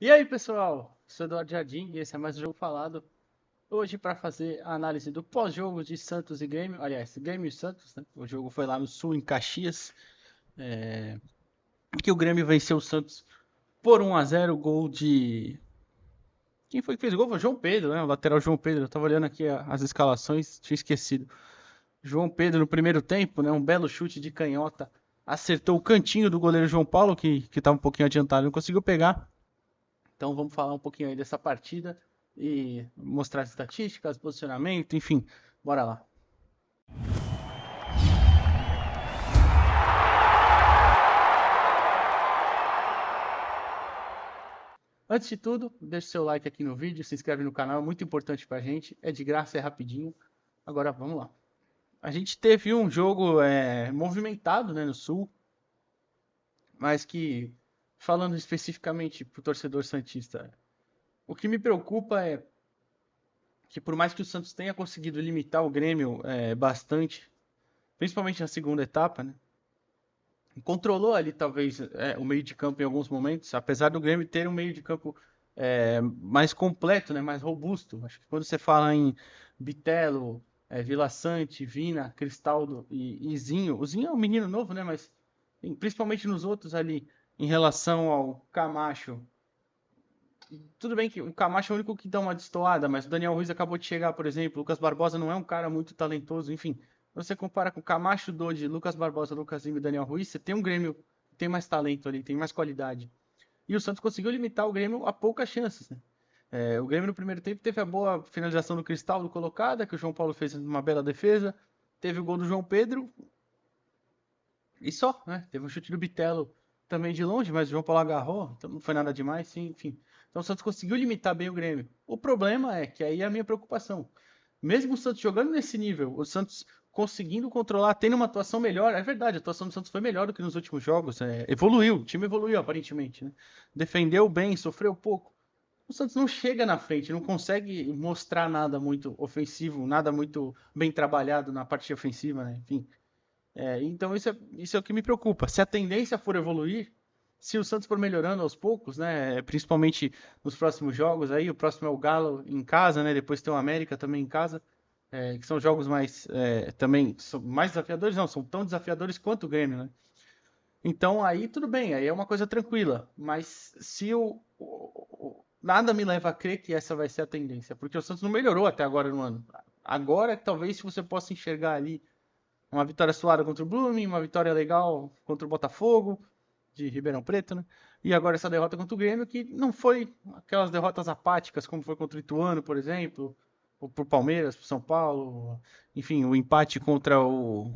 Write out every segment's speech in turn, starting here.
E aí, pessoal? Sou Eduardo Jardim e esse é mais um Jogo Falado. Hoje, para fazer a análise do pós-jogo de Santos e Grêmio, aliás, Grêmio e Santos, né? O jogo foi lá no Sul, em Caxias, que o Grêmio venceu o Santos por 1-0, gol de. Quem foi que fez o gol? Foi o João Pedro, né? O lateral João Pedro. Eu tava olhando aqui as escalações, tinha esquecido. João Pedro no primeiro tempo, né? Um belo chute de canhota. Acertou o cantinho do goleiro João Paulo, que estava um pouquinho adiantado, não conseguiu pegar. Então vamos falar um pouquinho aí dessa partida e mostrar as estatísticas, posicionamento, enfim, bora lá. Antes de tudo, deixe seu like aqui no vídeo, se inscreve no canal, é muito importante pra gente, é de graça, é rapidinho. Agora vamos lá. A gente teve um jogo movimentado, né, no Sul, mas que, falando especificamente pro torcedor santista, o que me preocupa é que por mais que o Santos tenha conseguido limitar o Grêmio bastante, principalmente na segunda etapa, né, controlou ali talvez o meio de campo em alguns momentos, apesar do Grêmio ter um meio de campo mais completo, né, mais robusto. Acho que quando você fala em Bitelo, Vila Sante, Vina, Cristaldo e Zinho, o Zinho é um menino novo, né, mas principalmente nos outros ali, em relação ao Camacho, tudo bem que o Camacho é o único que dá uma destoada, mas o Daniel Ruiz acabou de chegar, por exemplo. O Lucas Barbosa não é um cara muito talentoso, enfim. Você compara com Camacho, Dodi, Lucas Barbosa, Lucas Lima e Daniel Ruiz, você tem um Grêmio que tem mais talento ali, tem mais qualidade. E o Santos conseguiu limitar o Grêmio a poucas chances, né? O Grêmio no primeiro tempo teve a boa finalização do Cristaldo colocada, que o João Paulo fez uma bela defesa. Teve o gol do João Pedro, e só, né? Teve um chute do Bitelo também de longe, mas o João Paulo agarrou, então não foi nada demais, sim, enfim. Então o Santos conseguiu limitar bem o Grêmio. O problema é que aí é a minha preocupação. Mesmo o Santos jogando nesse nível, o Santos conseguindo controlar, tendo uma atuação melhor, é verdade, a atuação do Santos foi melhor do que nos últimos jogos, evoluiu, o time evoluiu aparentemente, né? Defendeu bem, sofreu pouco. O Santos não chega na frente, não consegue mostrar nada muito ofensivo, nada muito bem trabalhado na parte ofensiva, né? Enfim, então isso é o que me preocupa. Se a tendência for evoluir, se o Santos for melhorando aos poucos, né, principalmente nos próximos jogos, aí o próximo é o Galo em casa, né, depois tem o América também em casa, que são jogos mais também são mais desafiadores, não, são tão desafiadores quanto o Grêmio, né? Então aí tudo bem, aí é uma coisa tranquila. Mas se nada me leva a crer que essa vai ser a tendência, porque o Santos não melhorou até agora no ano. Agora talvez se você possa enxergar ali uma vitória suada contra o Blooming, uma vitória legal contra o Botafogo, de Ribeirão Preto, né? E agora essa derrota contra o Grêmio, que não foi aquelas derrotas apáticas, como foi contra o Ituano, por exemplo, ou por Palmeiras, por São Paulo, enfim, o empate contra o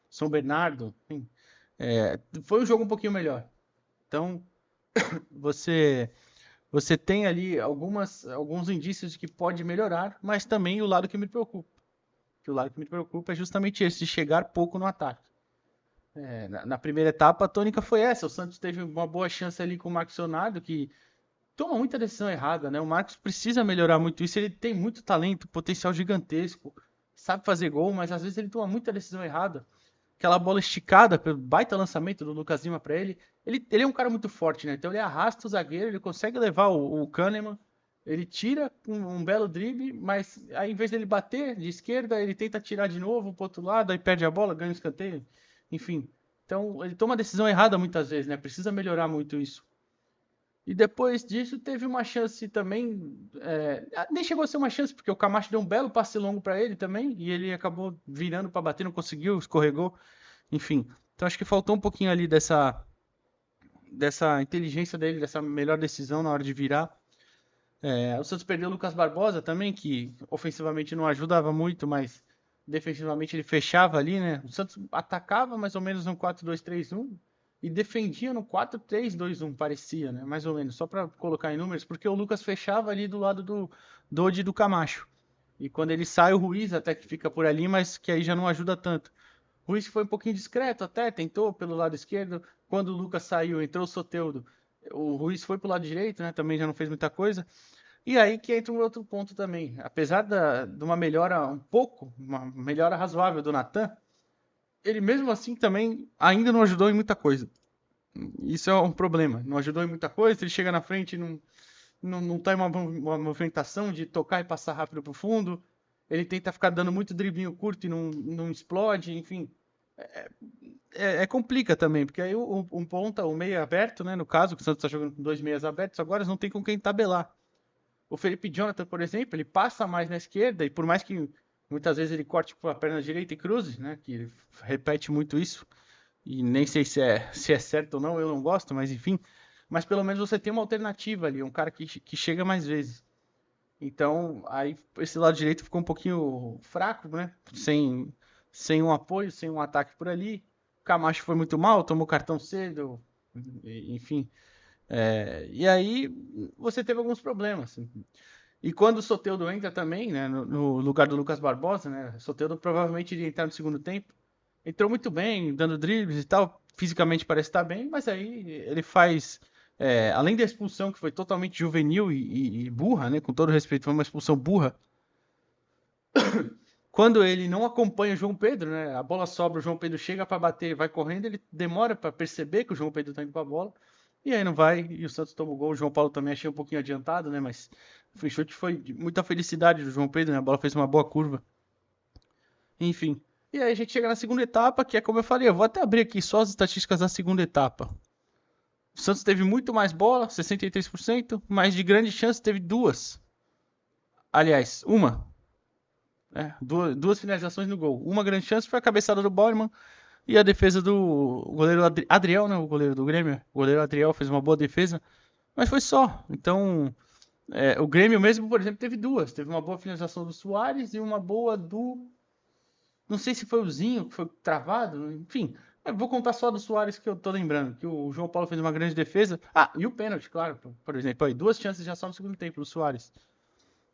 São Bernardo, enfim, foi um jogo um pouquinho melhor. Então, você você tem ali alguns indícios de que pode melhorar, mas também o lado que me preocupa. Que o lado que me preocupa é justamente esse, de chegar pouco no ataque. Na primeira etapa, a tônica foi essa. O Santos teve uma boa chance ali com o Marcos Leonardo, que toma muita decisão errada, né? O Marcos precisa melhorar muito isso. Ele tem muito talento, potencial gigantesco, sabe fazer gol, mas às vezes ele toma muita decisão errada. Aquela bola esticada, pelo baita lançamento do Lucas Lima para ele. Ele é um cara muito forte, né? Então ele arrasta o zagueiro, ele consegue levar o Kahneman, ele tira com um belo drible, mas aí em vez dele bater de esquerda, ele tenta tirar de novo pro outro lado, aí perde a bola, ganha o escanteio. Enfim, então ele toma a decisão errada muitas vezes, né? Precisa melhorar muito isso. E depois disso teve uma chance também. Nem chegou a ser uma chance, porque o Camacho deu um belo passe longo para ele também, e ele acabou virando para bater, não conseguiu, escorregou. Enfim, então acho que faltou um pouquinho ali dessa inteligência dele, dessa melhor decisão na hora de virar. O Santos perdeu o Lucas Barbosa também, que ofensivamente não ajudava muito, mas defensivamente ele fechava ali, né? O Santos atacava mais ou menos no 4-2-3-1 e defendia no 4-3-2-1, parecia, né? Mais ou menos, só para colocar em números, porque o Lucas fechava ali do lado do Dodi e do Camacho. E quando ele sai, o Ruiz até que fica por ali, mas que aí já não ajuda tanto. O Ruiz foi um pouquinho discreto até, tentou pelo lado esquerdo. Quando o Lucas saiu, entrou o Soteldo. O Ruiz foi pro lado direito, né? Também já não fez muita coisa. E aí que entra um outro ponto também. Apesar de uma melhora um pouco, uma melhora razoável do Natan, ele mesmo assim também ainda não ajudou em muita coisa. Isso é um problema. Não ajudou em muita coisa, ele chega na frente e não. não tem uma movimentação de tocar e passar rápido pro fundo. Ele tenta ficar dando muito driblinho curto e não explode, enfim. Complica também, porque aí um ponta, o meia aberto, né? No caso, que o Santos tá jogando com dois meias abertos, agora não tem com quem tabelar. O Felipe Jonathan, por exemplo, ele passa mais na esquerda e por mais que muitas vezes ele corte com a perna direita e cruze, né? Que ele repete muito isso. E nem sei se é certo ou não, eu não gosto, mas enfim. Mas pelo menos você tem uma alternativa ali, um cara que chega mais vezes. Então, aí esse lado direito ficou um pouquinho fraco, né? Sem um apoio, sem um ataque por ali. O Camacho foi muito mal, tomou cartão cedo, enfim. E aí você teve alguns problemas. E quando o Soteldo entra também, né, no lugar do Lucas Barbosa, né? O Soteldo provavelmente iria entrar no segundo tempo. Entrou muito bem, dando dribles e tal. Fisicamente parece estar bem, mas aí ele faz. Além da expulsão, que foi totalmente juvenil e burra, né? Com todo respeito, foi uma expulsão burra. Quando ele não acompanha o João Pedro, né? A bola sobra, o João Pedro chega para bater, vai correndo, ele demora para perceber que o João Pedro tá indo para a bola. E aí não vai, e o Santos toma o gol. O João Paulo também achei um pouquinho adiantado, né? Mas o chute foi de muita felicidade do João Pedro, né? A bola fez uma boa curva. Enfim. E aí a gente chega na segunda etapa, que é como eu falei, eu vou até abrir aqui só as estatísticas da segunda etapa. O Santos teve muito mais bola, 63%, mas de grande chance teve duas. Aliás, uma. Duas finalizações no gol. Uma grande chance foi a cabeçada do Bauerman e a defesa do goleiro Adriel, né, o goleiro do Grêmio. O goleiro Adriel fez uma boa defesa, mas foi só. Então, o Grêmio mesmo, por exemplo, teve duas. Teve uma boa finalização do Soares e uma boa do... Não sei se foi o Zinho que foi travado, enfim. Eu vou contar só do Soares que eu tô lembrando, que o João Paulo fez uma grande defesa. Ah, e o pênalti, claro, por exemplo. Aí, duas chances já só no segundo tempo do Soares.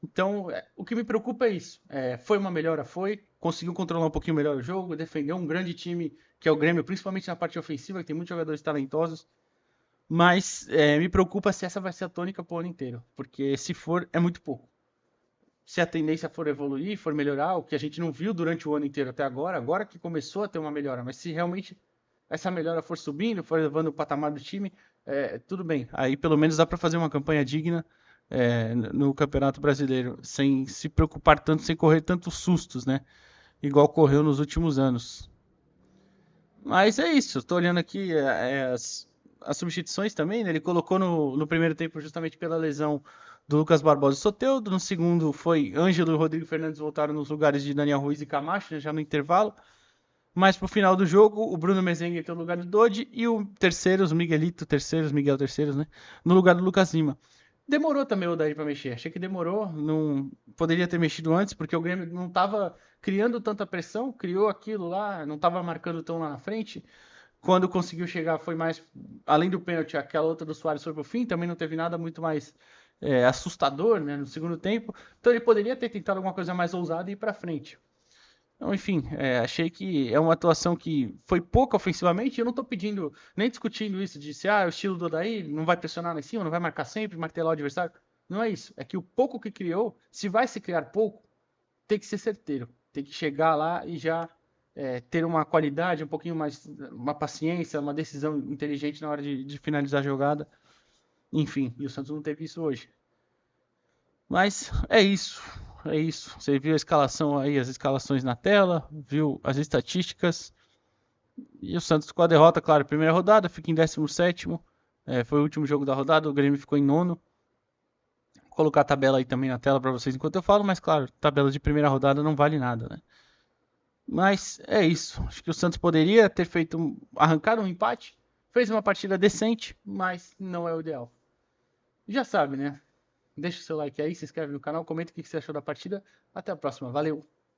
Então, o que me preocupa é isso. Foi uma melhora, foi. Conseguiu controlar um pouquinho melhor o jogo, defendeu um grande time, que é o Grêmio, principalmente na parte ofensiva, que tem muitos jogadores talentosos. Mas me preocupa se essa vai ser a tônica pro ano inteiro. Porque se for, é muito pouco. Se a tendência for evoluir, for melhorar, o que a gente não viu durante o ano inteiro até agora que começou a ter uma melhora. Mas se realmente essa melhora for subindo, for levando o patamar do time, tudo bem. Aí pelo menos dá para fazer uma campanha digna no Campeonato Brasileiro, sem se preocupar tanto, sem correr tantos sustos, né? Igual correu nos últimos anos. Mas é isso, estou olhando aqui as substituições também, né? Ele colocou no primeiro tempo justamente pela lesão do Lucas Barbosa e Soteldo, no segundo foi Ângelo e Rodrigo Fernandes voltaram nos lugares de Daniel Ruiz e Camacho, né, já no intervalo. Mas pro final do jogo, o Bruno Mezengue entrou no lugar do Dodi e o terceiro, os Miguelito terceiros, Miguel terceiros, né? No lugar do Lucas Lima. Demorou também o Odair para mexer. Achei que demorou. Não poderia ter mexido antes, porque o Grêmio não estava criando tanta pressão, criou aquilo lá, não estava marcando tão lá na frente. Quando conseguiu chegar, foi mais. Além do pênalti, aquela outra do Soares foi pro fim, também não teve nada muito mais assustador, né, no segundo tempo. Então ele poderia ter tentado alguma coisa mais ousada e ir para frente. Então, enfim, achei que é uma atuação que foi pouca ofensivamente. Eu não estou pedindo, nem discutindo isso de se o estilo do Odair não vai pressionar lá em cima, não vai marcar sempre, martelar o adversário. Não é isso. É que o pouco que criou, se vai se criar pouco, tem que ser certeiro. Tem que chegar lá e já ter uma qualidade, um pouquinho mais, uma paciência, uma decisão inteligente na hora de finalizar a jogada. Enfim, e o Santos não teve isso hoje. Mas é isso. É isso. Você viu a escalação aí, as escalações na tela, viu as estatísticas. E o Santos com a derrota, claro, primeira rodada, fica em 17º. Foi o último jogo da rodada, o Grêmio ficou em nono. Vou colocar a tabela aí também na tela para vocês enquanto eu falo, mas claro, tabela de primeira rodada não vale nada, né? Mas é isso. Acho que o Santos poderia ter arrancado um empate. Fez uma partida decente, mas não é o ideal. Já sabe, né? Deixa o seu like aí, se inscreve no canal, comenta o que você achou da partida. Até a próxima, valeu!